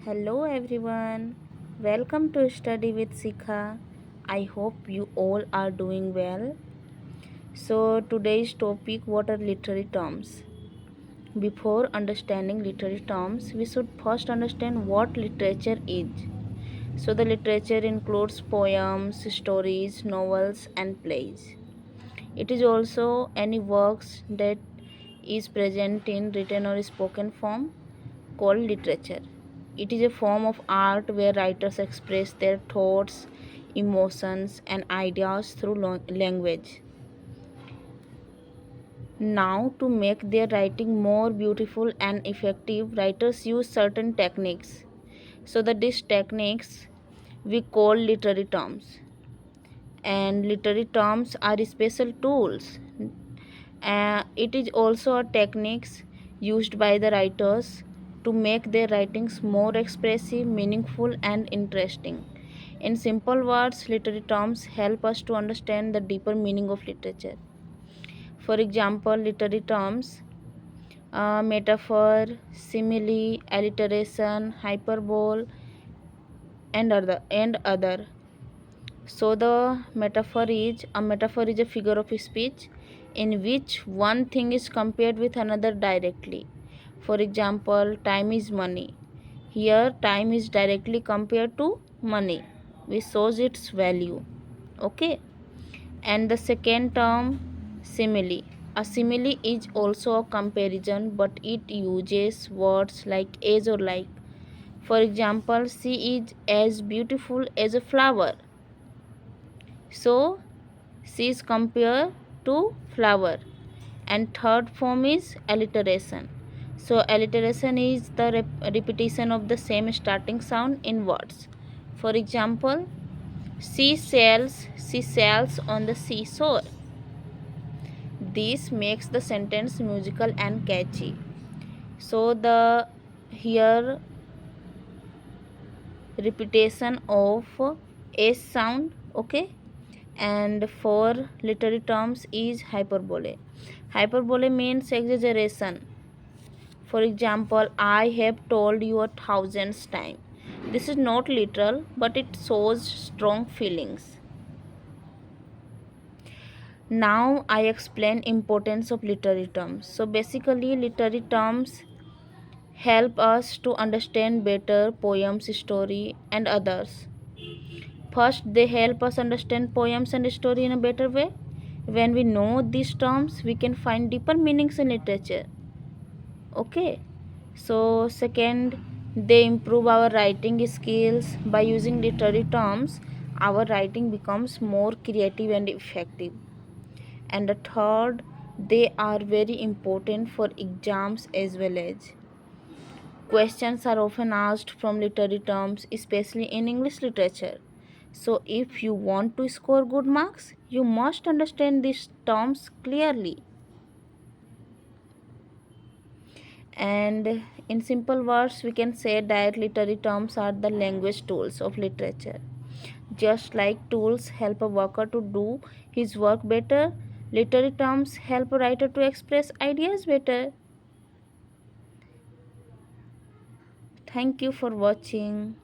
Hello everyone. Welcome to Study with Shikha. I hope you all are doing well. So today's topic, what are literary terms? Before understanding literary terms, we should first understand what literature is. So the literature includes poems, stories, novels and plays. It is also any works that is present in written or spoken form called literature. It is a form of art where writers express their thoughts, emotions, and ideas through language. Now, to make their writing more beautiful and effective, writers use certain techniques. So, these techniques we call literary terms, and literary terms are special tools. It is also a techniques used by the writers to make their writings more expressive, meaningful, and interesting. In simple words, literary terms help us to understand the deeper meaning of literature. For example, literary terms metaphor, simile, alliteration, hyperbole, and other. So the metaphor is a figure of speech in which one thing is compared with another directly. For example, time is money. Here time is directly compared to money, which shows its value. Okay. And the second term, simile. A simile is also a comparison, but it uses words like as or like. For example, she is as beautiful as a flower. So she is compared to flower. And third form is alliteration. So alliteration is the repetition of the same starting sound in words. For example, she sails on the seashore. This makes the sentence musical and catchy. So the here repetition of s sound, okay. And for literary terms is hyperbole. Hyperbole means exaggeration. For example, I have told you a thousand times. This is not literal, but it shows strong feelings. Now I explain importance of literary terms. So basically, literary terms help us to understand better poems, story, and others. First, they help us understand poems and story in a better way. When we know these terms, we can find deeper meanings in literature. Okay. So, second, they improve our writing skills. By using literary terms, our writing becomes more creative and effective. And the third, they are very important for exams as well as. Questions are often asked from literary terms, especially in English literature. So, if you want to score good marks, you must understand these terms clearly. And in simple words, we can say that literary terms are the language tools of literature. Just like tools help a worker to do his work better, literary terms help a writer to express ideas better. Thank you for watching.